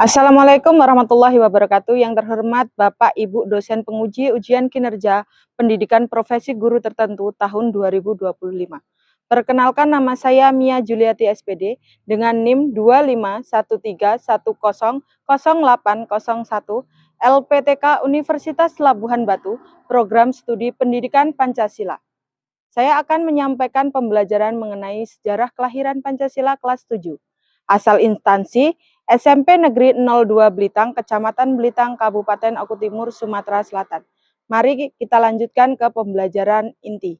Assalamualaikum warahmatullahi wabarakatuh. Yang terhormat Bapak Ibu dosen penguji ujian kinerja pendidikan profesi guru tertentu tahun 2025. Perkenalkan, nama saya Mia Juliati SPD dengan NIM 2513100801 LPTK Universitas Labuhan Batu, Program Studi Pendidikan Pancasila. Saya akan menyampaikan pembelajaran mengenai sejarah kelahiran Pancasila kelas 7. Asal instansi SMP Negeri 02 Blitang, Kecamatan Blitang, Kabupaten Oku Timur, Sumatera Selatan. Mari kita lanjutkan ke pembelajaran inti.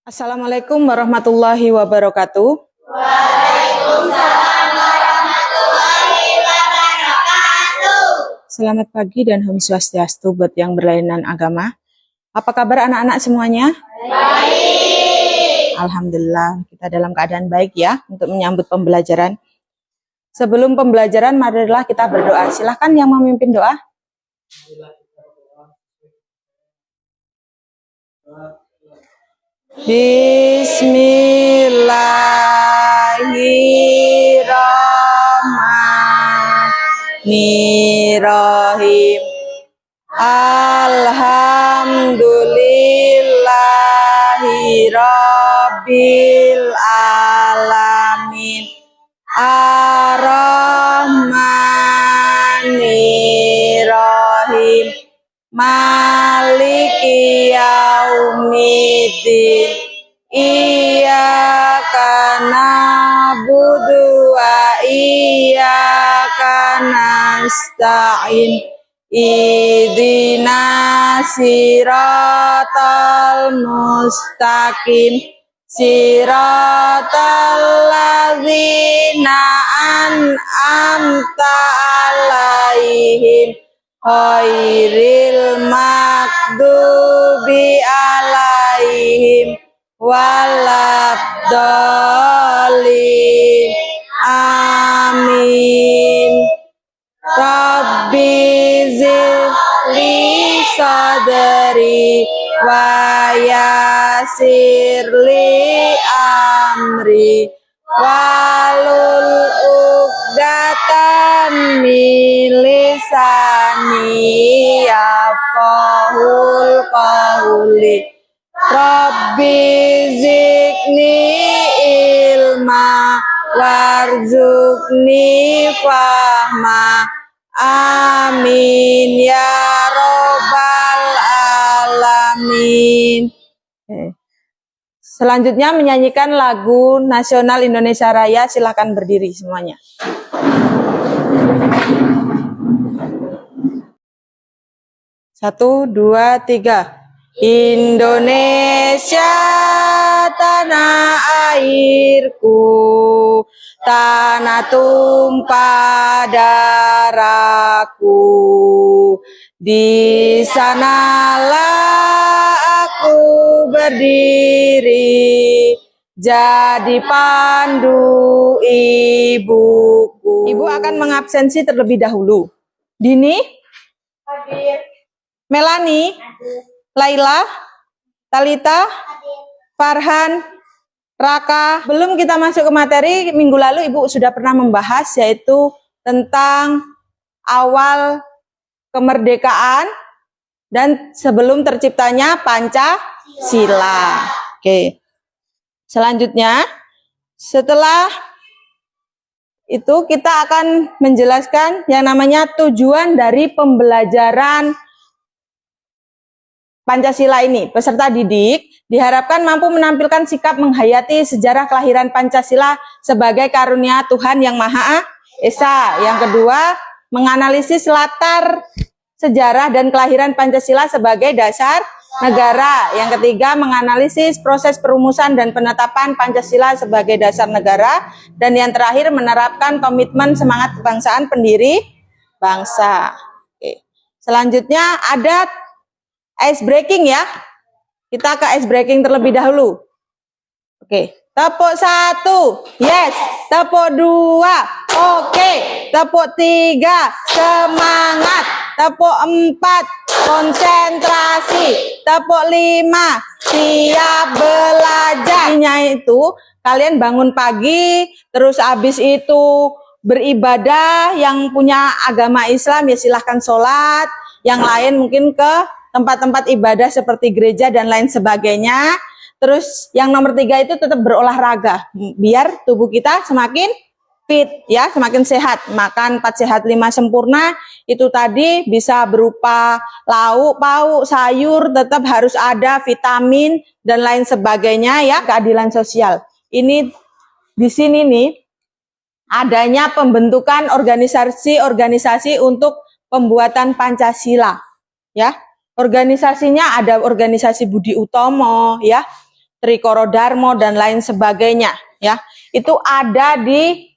Assalamualaikum warahmatullahi wabarakatuh. Waalaikumsalam warahmatullahi wabarakatuh. Selamat pagi dan Om Swastiastu buat yang berlainan agama. Apa kabar anak-anak semuanya? Baik. Alhamdulillah, kita dalam keadaan baik ya untuk menyambut pembelajaran. Sebelum pembelajaran, marilah kita berdoa. Silahkan yang memimpin doa. Bismillahirrahmanirrahim. Alhamdulillahi Rabbil alamin. Ar-Rahmanirrahim. Maliki yaumiddin. Iyyaka na'budu wa iyyaka nasta'in. Ihdinas siratal mustaqim. Siratal ladzina an'amta 'alaihim ghairil maghdubi 'alaihim waladdallin. Amin. Rabbi zidni sadri wa yassirli amri walul uqdatan min lisani yafqahul qawli. Rabbi zidni ilma warzuqni fahma. Amin ya robbal alamin. Selanjutnya menyanyikan lagu nasional Indonesia Raya. Silahkan berdiri semuanya. Satu, dua, tiga. Indonesia tanah airku, tanah tumpah darahku. Di sanalah aku berdiri, jadi pandu ibuku. Ibu akan mengabsensi terlebih dahulu. Dini? Hadir. Melani? Hadir. Laila? Talita? Hadir. Farhan? Raka? Belum kita masuk ke materi, minggu lalu Ibu sudah pernah membahas yaitu tentang awal kemerdekaan dan sebelum terciptanya Pancasila. Oke. Selanjutnya, setelah itu kita akan menjelaskan yang namanya tujuan dari pembelajaran Pancasila ini. Peserta didik diharapkan mampu menampilkan sikap menghayati sejarah kelahiran Pancasila sebagai karunia Tuhan Yang Maha Esa. Yang kedua, menganalisis latar sejarah dan kelahiran Pancasila sebagai dasar negara. Yang ketiga, menganalisis proses perumusan dan penetapan Pancasila sebagai dasar negara. Dan yang terakhir, menerapkan komitmen semangat kebangsaan pendiri bangsa. Oke. Selanjutnya ada ice breaking ya. Kita ke ice breaking terlebih dahulu. Oke. Tepuk 1, yes. Tepuk 2, oke. Tepuk 3, semangat. Tepuk 4, konsentrasi. Tepuk 5, siap belajar. Artinya itu kalian bangun pagi, terus habis itu beribadah. Yang punya agama Islam ya silahkan sholat, yang lain mungkin ke tempat-tempat ibadah seperti gereja dan lain sebagainya. Terus yang nomor 3 itu tetap berolahraga, biar tubuh kita semakin fit ya, semakin sehat. Makan 4 sehat 5 sempurna, itu tadi bisa berupa lauk pauk, sayur, tetap harus ada vitamin dan lain sebagainya ya. Keadilan sosial. Ini di sini nih adanya pembentukan organisasi-organisasi untuk pembuatan Pancasila ya. Organisasinya ada organisasi Budi Utomo ya, Trikoro Darmo dan lain sebagainya ya. Itu ada di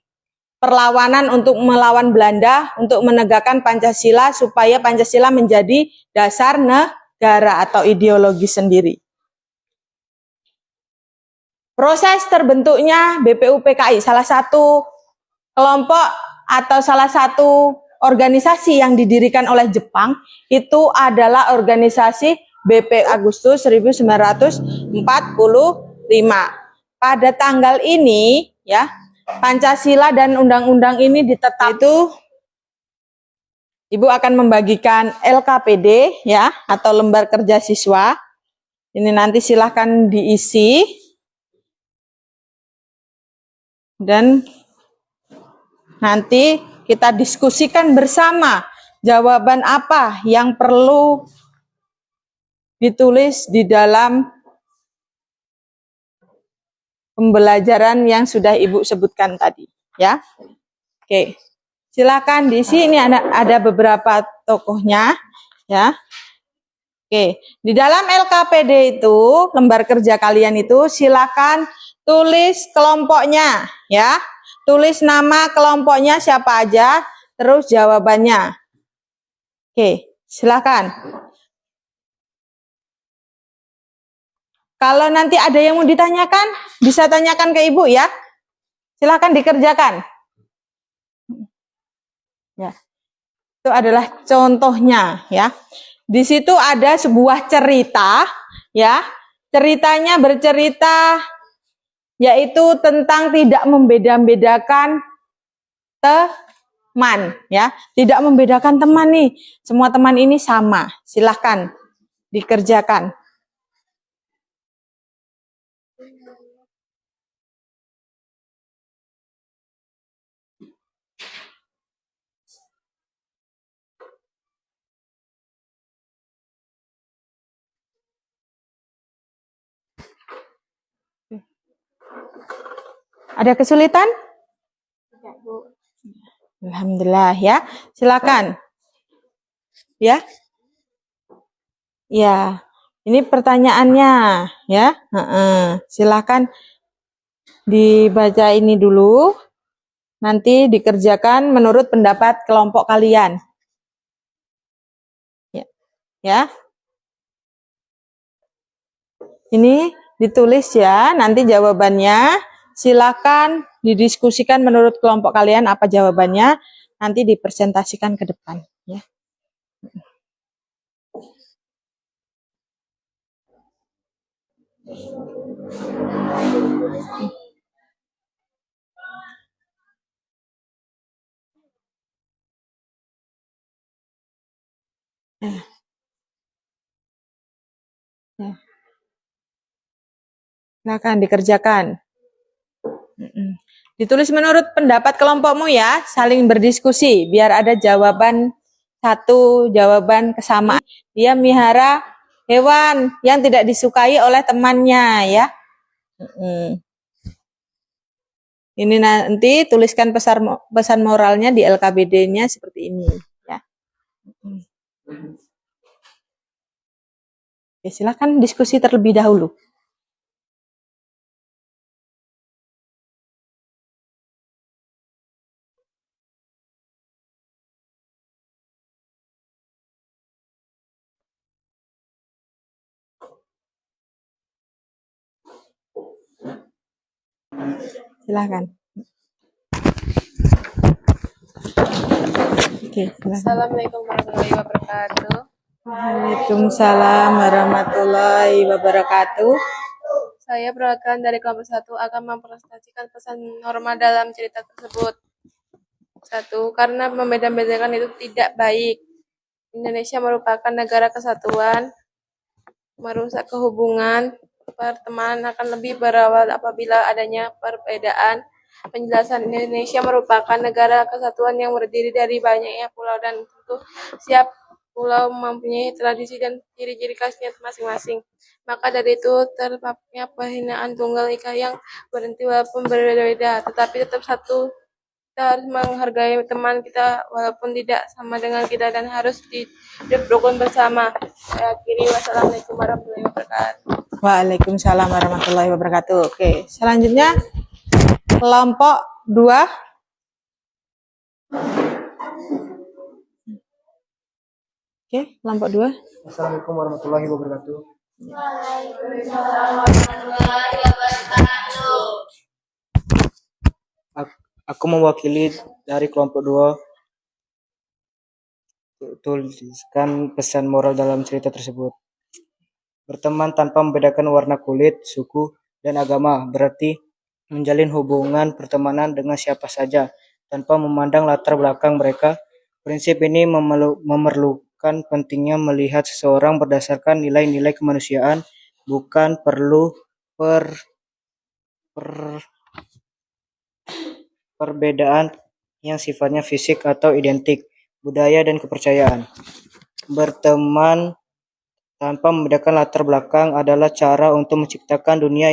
perlawanan untuk melawan Belanda untuk menegakkan Pancasila supaya Pancasila menjadi dasar negara atau ideologi sendiri. Proses terbentuknya BPUPKI, salah satu kelompok atau salah satu organisasi yang didirikan oleh Jepang itu adalah organisasi BP Agustus 1945. Pada tanggal ini ya, Pancasila dan undang-undang ini ditetapkan. Itu Ibu akan membagikan LKPD ya, atau lembar kerja siswa. Ini nanti silahkan diisi dan nanti kita diskusikan bersama jawaban apa yang perlu ditulis di dalam pembelajaran yang sudah Ibu sebutkan tadi ya. Oke. Silakan di sini ada beberapa tokohnya ya. Oke, di dalam LKPD itu, lembar kerja kalian itu silakan tulis kelompoknya ya. Tulis nama kelompoknya siapa aja, terus jawabannya. Oke, silakan. Kalau nanti ada yang mau ditanyakan, bisa tanyakan ke Ibu ya. Silakan dikerjakan. Ya. Itu adalah contohnya ya. Di situ ada sebuah cerita ya. Ceritanya bercerita yaitu tentang tidak membeda-bedakan teman ya. Tidak membedakan teman nih. Semua teman ini sama. Silahkan dikerjakan. Ada kesulitan? Tidak, Bu. Alhamdulillah ya. Silakan. Ya. Ya. Ini pertanyaannya ya. Silakan dibaca ini dulu. Nanti dikerjakan menurut pendapat kelompok kalian. Ya. Ya. Ini ditulis ya, nanti jawabannya silakan didiskusikan menurut kelompok kalian apa jawabannya, nanti dipresentasikan ke depan ya. Ya. Silakan dikerjakan. Ditulis menurut pendapat kelompokmu ya, saling berdiskusi biar ada jawaban satu, jawaban kesamaan. Dia melihara hewan yang tidak disukai oleh temannya ya. Ini nanti tuliskan pesan moralnya di LKBD-nya seperti ini ya. Oke, silakan diskusi terlebih dahulu. Silakan. Oke, silakan. Assalamualaikum warahmatullahi wabarakatuh. Waalaikumsalam warahmatullahi wabarakatuh. Saya perwakilan dari kelompok 1 akan mempresentasikan pesan norma dalam cerita tersebut. 1. Karena membeda-bedakan itu tidak baik. Indonesia merupakan negara kesatuan, merusak kehubungan, pertemanan akan lebih berawal apabila adanya perbedaan. Penjelasan Indonesia merupakan negara kesatuan yang berdiri dari banyaknya pulau dan tentu setiap pulau mempunyai tradisi dan ciri-ciri khasnya masing-masing. Maka dari itu terpapnya penghinaan tunggal ika yang berhenti walaupun berbeda-beda, tetapi tetap satu. Kita harus menghargai teman kita walaupun tidak sama dengan kita dan harus hidup rukun bersama. Saya akhiri, wassalamualaikum warahmatullahi wabarakatuh. Waalaikumsalam warahmatullahi wabarakatuh. Oke, selanjutnya kelompok 2. Oke, kelompok 2. Assalamualaikum warahmatullahi wabarakatuh. Aku mewakili dari kelompok 2 tuliskan pesan moral dalam cerita tersebut. Berteman tanpa membedakan warna kulit, suku, dan agama berarti menjalin hubungan pertemanan dengan siapa saja tanpa memandang latar belakang mereka. Prinsip ini memerlukan pentingnya melihat seseorang berdasarkan nilai-nilai kemanusiaan, bukan perlu perbedaan yang sifatnya fisik atau identik, budaya dan kepercayaan. Berteman tanpa membedakan latar belakang adalah cara untuk menciptakan dunia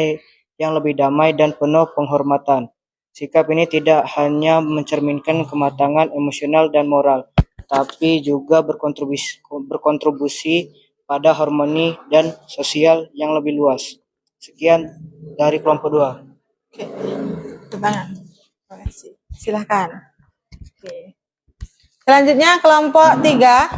yang lebih damai dan penuh penghormatan. Sikap ini tidak hanya mencerminkan kematangan emosional dan moral, tapi juga berkontribusi pada harmoni dan sosial yang lebih luas. Sekian dari kelompok 2. Oke, tangan. Terima kasih. Silahkan. Oke. Selanjutnya kelompok 3.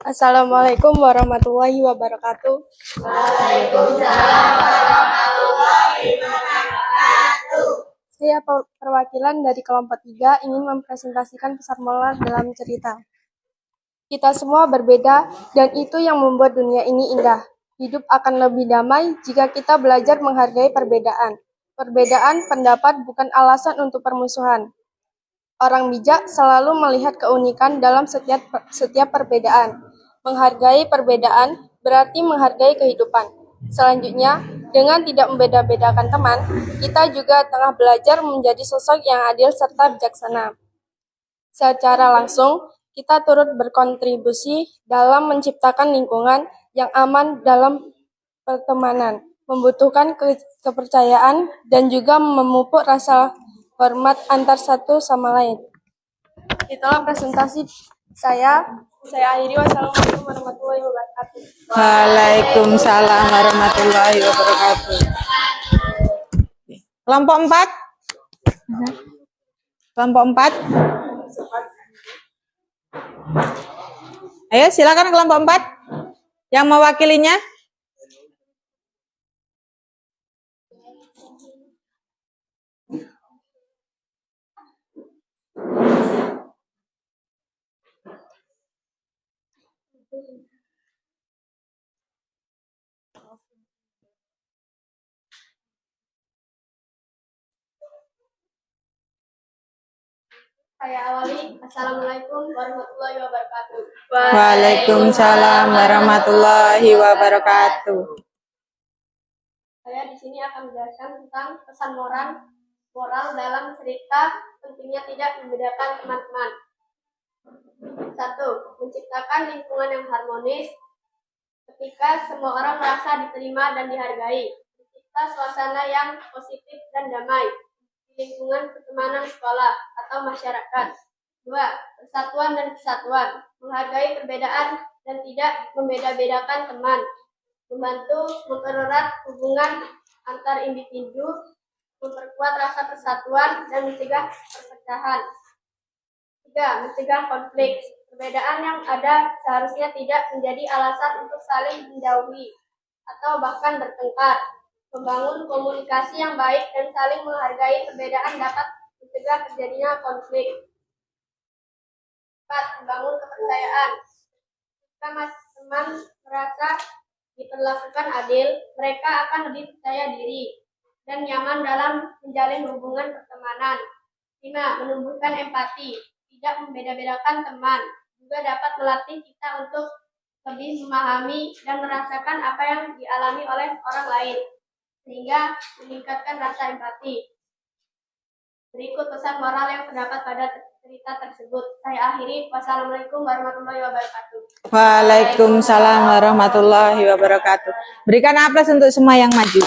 Assalamualaikum warahmatullahi wabarakatuh. Saya perwakilan dari kelompok 3 ingin mempresentasikan pesan moral dalam cerita. Kita semua berbeda dan itu yang membuat dunia ini indah. Hidup akan lebih damai jika kita belajar menghargai perbedaan. Perbedaan pendapat bukan alasan untuk permusuhan. Orang bijak selalu melihat keunikan dalam setiap perbedaan. Menghargai perbedaan berarti menghargai kehidupan. Selanjutnya, dengan tidak membeda-bedakan teman, kita juga tengah belajar menjadi sosok yang adil serta bijaksana. Secara langsung, kita turut berkontribusi dalam menciptakan lingkungan yang aman dalam pertemanan, membutuhkan kepercayaan, dan juga memupuk rasa hormat antar satu sama lain. Itulah presentasi saya. Saya akhiri, wassalamualaikum warahmatullahi wabarakatuh. Waalaikumsalam warahmatullahi wabarakatuh. Kelompok 4. Kelompok 4. Ayo silakan kelompok 4 yang mewakilinya. Saya awali. Assalamualaikum warahmatullahi wabarakatuh. Waalaikumsalam warahmatullahi wabarakatuh. Saya di sini akan menjelaskan tentang pesan moral dalam cerita, pentingnya tidak membedakan teman-teman. 1. Menciptakan lingkungan yang harmonis. Ketika semua orang merasa diterima dan dihargai, mencipta suasana yang positif dan damai di lingkungan pertemanan sekolah atau masyarakat. 2. Persatuan dan kesatuan. Menghargai perbedaan dan tidak membeda-bedakan teman. Membantu mempererat hubungan antar individu, memperkuat rasa persatuan, dan mencegah perpecahan. 3. Mencegah konflik. Perbedaan yang ada seharusnya tidak menjadi alasan untuk saling menjauhi atau bahkan bertengkar. Membangun komunikasi yang baik dan saling menghargai perbedaan dapat mencegah terjadinya konflik. 4. Membangun kepercayaan. Jika teman merasa diperlakukan adil, mereka akan lebih percaya diri dan nyaman dalam menjalin hubungan pertemanan. 5. Menumbuhkan empati. Tidak membeda-bedakan teman juga dapat melatih kita untuk lebih memahami dan merasakan apa yang dialami oleh orang lain, sehingga meningkatkan rasa empati. Berikut pesan moral yang terdapat pada cerita tersebut. Saya akhiri. Wassalamualaikum warahmatullahi wabarakatuh. Waalaikumsalam warahmatullahi wabarakatuh. Berikan aplaus untuk semua yang maju.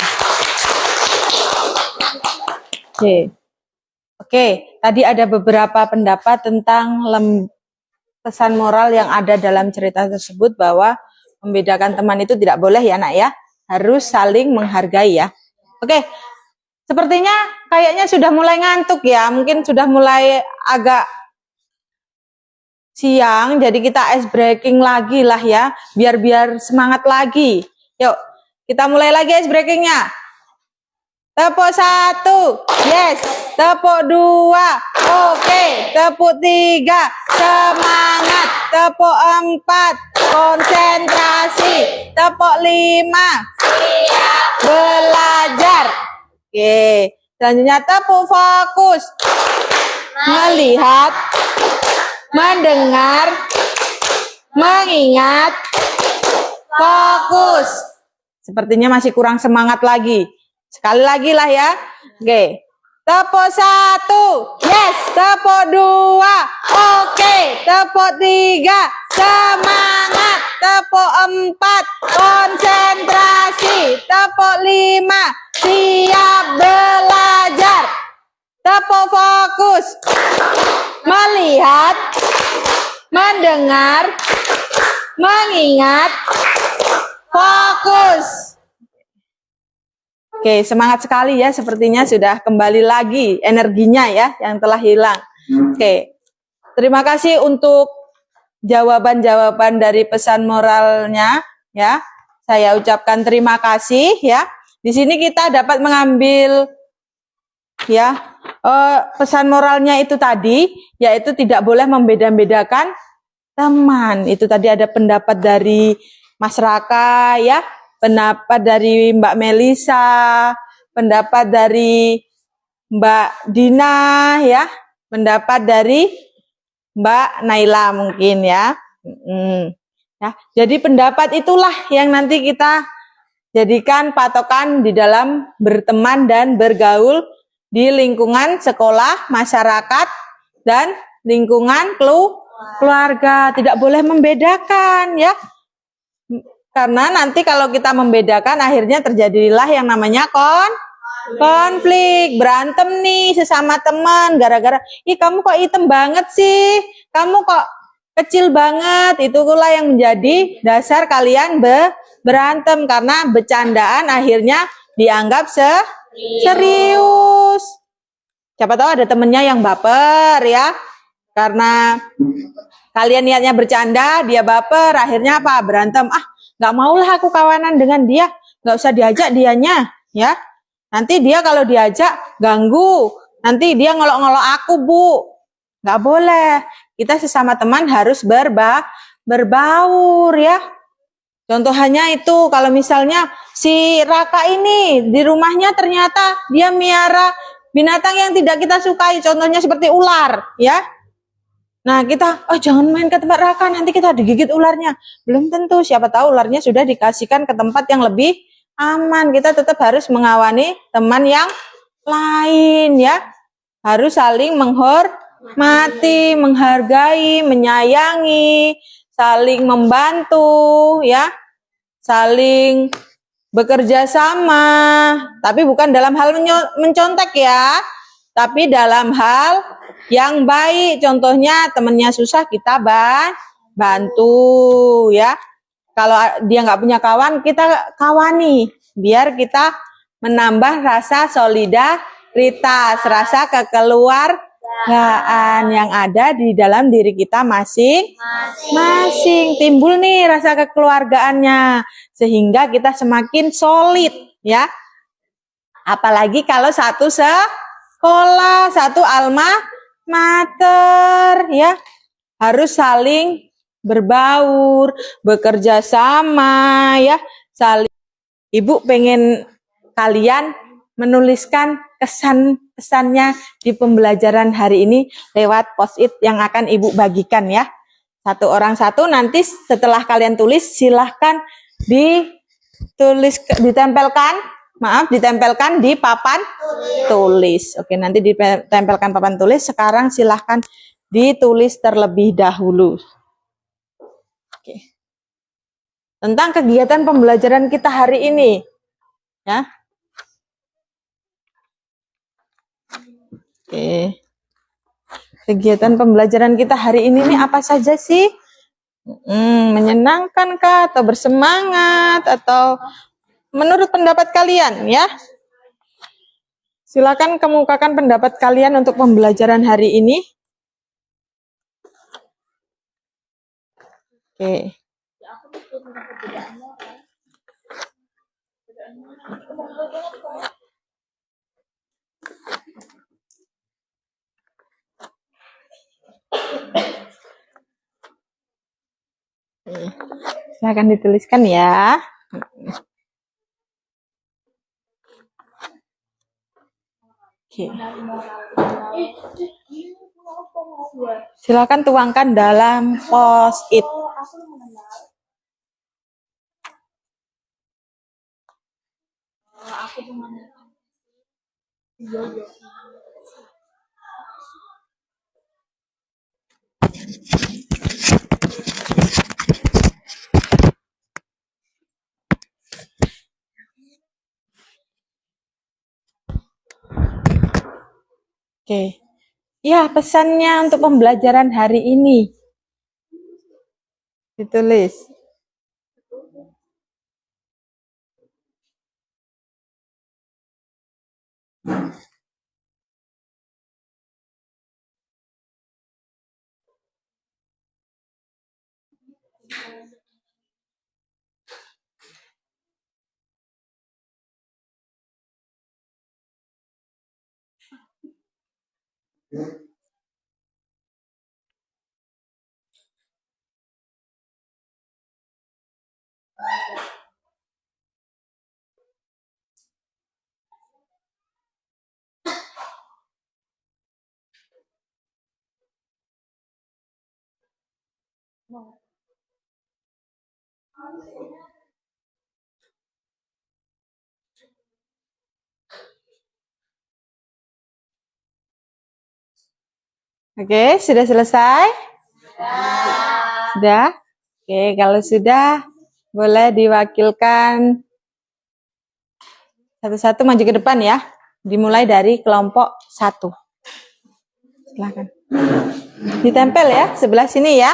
Oke, tadi ada beberapa pendapat tentang pesan moral yang ada dalam cerita tersebut, bahwa membedakan teman itu tidak boleh ya nak ya, harus saling menghargai ya. Oke, sepertinya kayaknya sudah mulai ngantuk ya, mungkin sudah mulai agak siang, jadi kita ice breaking lagi lah ya, biar semangat lagi. Yuk, kita mulai lagi ice breakingnya. Tepuk 1, yes. Tepuk 2, oke. Tepuk 3, semangat. Tepuk 4, konsentrasi. Tepuk 5, siap belajar. Oke, selanjutnya tepuk fokus. Melihat, mendengar, mengingat, fokus. Sepertinya masih kurang semangat lagi. Sekali lagi lah ya. Oke. Tepuk 1. Yes. Tepuk 2. Oke. Tepuk 3. Semangat. Tepuk 4. Konsentrasi. Tepuk 5. Siap belajar. Tepuk fokus. Melihat. Mendengar. Mengingat. Fokus. Oke, semangat sekali ya, sepertinya sudah kembali lagi energinya ya, yang telah hilang. Oke, terima kasih untuk jawaban-jawaban dari pesan moralnya ya. Saya ucapkan terima kasih ya. Di sini kita dapat mengambil ya pesan moralnya itu tadi, yaitu tidak boleh membeda-bedakan teman. Itu tadi ada pendapat dari Mas Raka ya, pendapat dari Mbak Melisa, pendapat dari Mbak Dina ya, pendapat dari Mbak Naila mungkin ya. Ya, jadi pendapat itulah yang nanti kita jadikan patokan di dalam berteman dan bergaul di lingkungan sekolah, masyarakat, dan lingkungan keluarga. Tidak boleh membedakan ya. Karena nanti kalau kita membedakan, akhirnya terjadilah yang namanya konflik, berantem nih sesama teman, gara-gara, ih kamu kok hitam banget sih, kamu kok kecil banget. Itulah yang menjadi dasar kalian berantem, karena bercandaan akhirnya dianggap serius. Siapa tahu ada temennya yang baper ya, karena kalian niatnya bercanda, dia baper, akhirnya apa? Berantem. Nggak maulah aku kawanan dengan dia, nggak usah diajak dianya, ya. Nanti dia kalau diajak ganggu, nanti dia ngolok-ngolok aku, Bu. Nggak boleh. Kita sesama teman harus berbaur, ya. Contohnya itu, kalau misalnya si Raka ini di rumahnya ternyata dia miara binatang yang tidak kita sukai, contohnya seperti ular, ya. Nah kita, jangan main ke tempat Raka, nanti kita digigit ularnya. Belum tentu, siapa tahu ularnya sudah dikasihkan ke tempat yang lebih aman. Kita tetap harus mengawani teman yang lain ya. Harus saling menghormati, menghargai, menyayangi, saling membantu ya. Saling bekerja sama. Tapi bukan dalam hal mencontek ya. Tapi dalam hal yang baik, contohnya temennya susah kita bantu ya. Kalau dia nggak punya kawan, kita kawani, biar kita menambah rasa solidaritas, rasa kekeluargaan yang ada di dalam diri kita masing-masing. Timbul nih rasa kekeluargaannya, sehingga kita semakin solid ya. Apalagi kalau satu sekolah, satu alma mater, ya. Harus saling berbaur, bekerja sama, ya. Saling. Ibu pengen kalian menuliskan kesan-pesannya di pembelajaran hari ini lewat post-it yang akan Ibu bagikan, ya. Satu orang satu, nanti setelah kalian tulis silahkan ditempelkan di papan tulis. Oke, nanti ditempelkan papan tulis. Sekarang silahkan ditulis terlebih dahulu. Oke. Tentang kegiatan pembelajaran kita hari ini, ya. Oke. Kegiatan pembelajaran kita hari ini nih apa saja sih? Menyenangkan kah atau bersemangat atau menurut pendapat kalian, ya? Silakan kemukakan pendapat kalian untuk pembelajaran hari ini. Oke. Silakan dituliskan, ya. Oke. Silakan tuangkan dalam post-it. Oke. Ya, pesannya untuk pembelajaran hari ini. Ditulis. Oke, sudah selesai? Sudah? Oke, kalau sudah, boleh diwakilkan satu-satu maju ke depan, ya. Dimulai dari kelompok 1. Silakan. Ditempel, ya, sebelah sini, ya.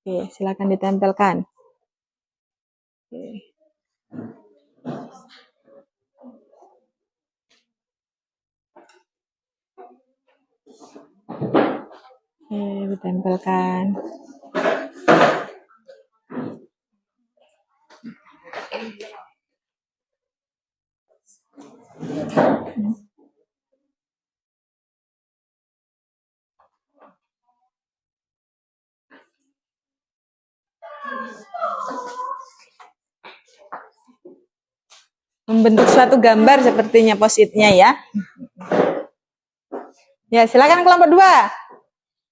Oke, silakan ditempelkan. Oke. Oke, ditempelkan. Membentuk suatu gambar sepertinya post-it-nya, ya. Ya, silakan kelompok 2.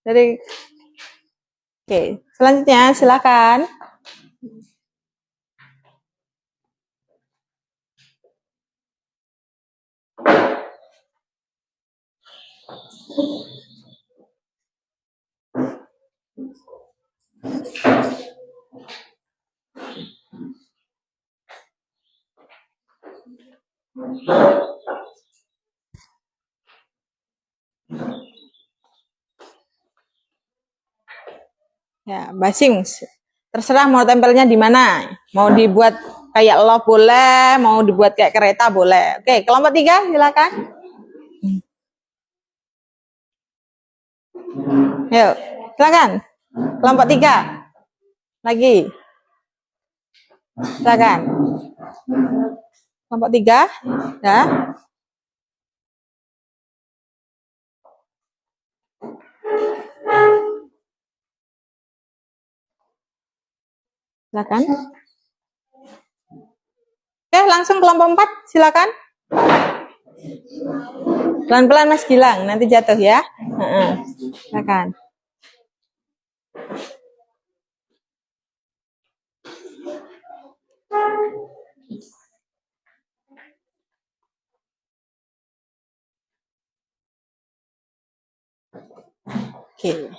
Oke, selanjutnya silakan. Ya, basing. Terserah mau tempelnya di mana. Mau dibuat kayak love boleh, mau dibuat kayak kereta boleh. Oke, kelompok 3 silakan. Yuk, silakan. Kelompok 3. Lagi. Silakan. Kelompok 3. Ya. Silakan. Oke, langsung kelompok 4, silakan. Pelan-pelan Mas Gilang, nanti jatuh ya. Silakan. Oke.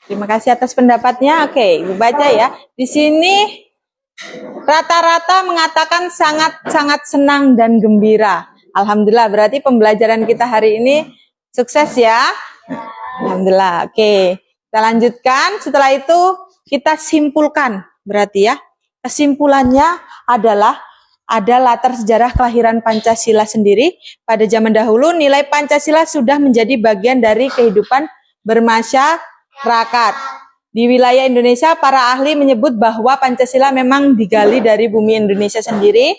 Terima kasih atas pendapatnya. Oke, Ibu baca ya. Di sini rata-rata mengatakan sangat-sangat senang dan gembira. Alhamdulillah, berarti pembelajaran kita hari ini sukses ya. Alhamdulillah. Oke, kita lanjutkan. Setelah itu kita simpulkan. Berarti ya, kesimpulannya adalah ada latar sejarah kelahiran Pancasila sendiri. Pada zaman dahulu, nilai Pancasila sudah menjadi bagian dari kehidupan bermasyarakat. Di wilayah Indonesia, para ahli menyebut bahwa Pancasila memang digali dari bumi Indonesia sendiri.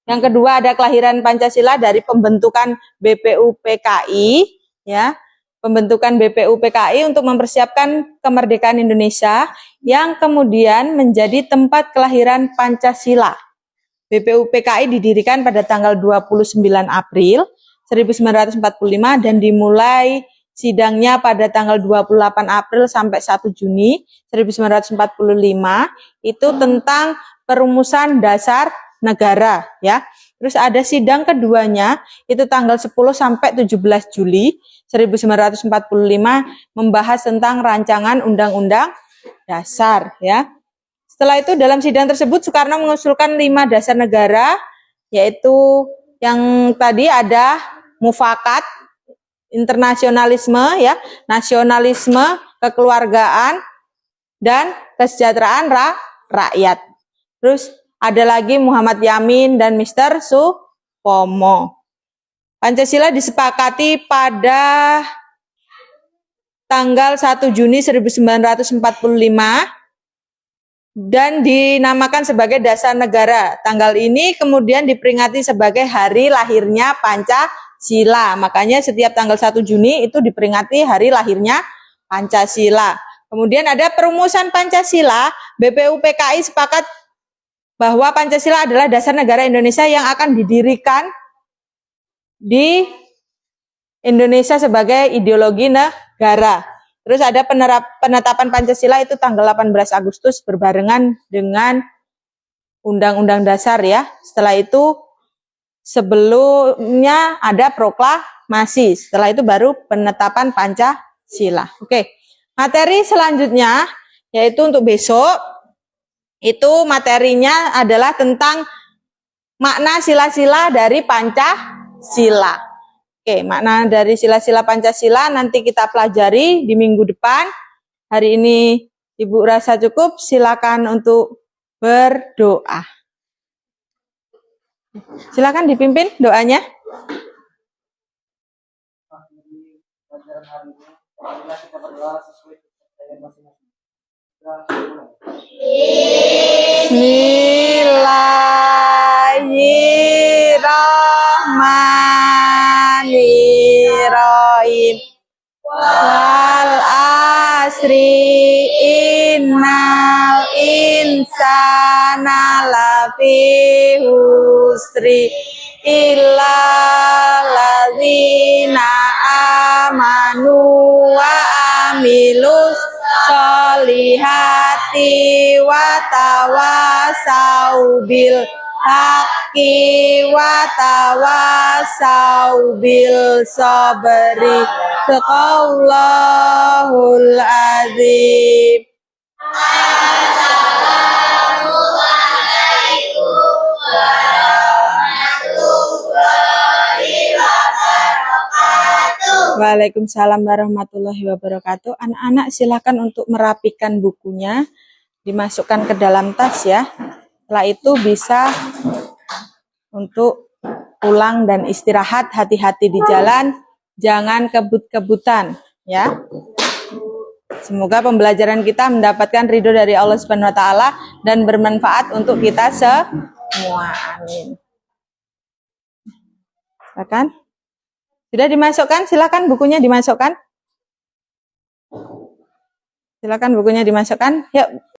Yang kedua, ada kelahiran Pancasila dari pembentukan BPUPKI, ya, pembentukan BPUPKI untuk mempersiapkan kemerdekaan Indonesia, yang kemudian menjadi tempat kelahiran Pancasila. BPUPKI didirikan pada tanggal 29 April 1945 dan dimulai sidangnya pada tanggal 28 April sampai 1 Juni 1945 itu tentang perumusan dasar negara ya. Terus ada sidang keduanya itu tanggal 10 sampai 17 Juli 1945 membahas tentang rancangan undang-undang dasar ya. Setelah itu dalam sidang tersebut Soekarno mengusulkan 5 dasar negara, yaitu yang tadi ada mufakat, internasionalisme, ya, nasionalisme, kekeluargaan, dan kesejahteraan rakyat. Terus ada lagi Muhammad Yamin dan Mr. Supomo. Pancasila disepakati pada tanggal 1 Juni 1945 dan dinamakan sebagai dasar negara. Tanggal ini kemudian diperingati sebagai hari lahirnya Pancasila. Makanya setiap tanggal 1 Juni itu diperingati hari lahirnya Pancasila. Kemudian ada perumusan Pancasila, BPUPKI sepakat bahwa Pancasila adalah dasar negara Indonesia yang akan didirikan di Indonesia sebagai ideologi negara. Terus ada penetapan Pancasila itu tanggal 18 Agustus berbarengan dengan Undang-Undang Dasar ya. Setelah itu sebelumnya ada proklamasi. Setelah itu baru penetapan Pancasila. Oke. Materi selanjutnya yaitu untuk besok itu materinya adalah tentang makna sila-sila dari Pancasila. Oke, makna dari sila-sila Pancasila nanti kita pelajari di minggu depan. Hari ini Ibu rasa cukup, silakan untuk berdoa. Silakan dipimpin doanya. Bismillahirrahmanirrahim. Wal asri innal insana lafi husri illa ladzina amanu wa amilus solihati wa tawasau bil haqqi wa tawasau bil sabri. Sadaqallahul azim. Assalamualaikum warahmatullahi wabarakatuh. Waalaikumsalam warahmatullahi wabarakatuh. Anak-anak silakan untuk merapikan bukunya, dimasukkan ke dalam tas ya. Setelah itu bisa untuk pulang dan istirahat, hati-hati di jalan, jangan kebut-kebutan ya. Semoga pembelajaran kita mendapatkan ridho dari Allah Subhanahu wa taala dan bermanfaat untuk kita semua. Amin. Silakan. Sudah dimasukkan? Silakan bukunya dimasukkan. Silakan bukunya dimasukkan. Yuk.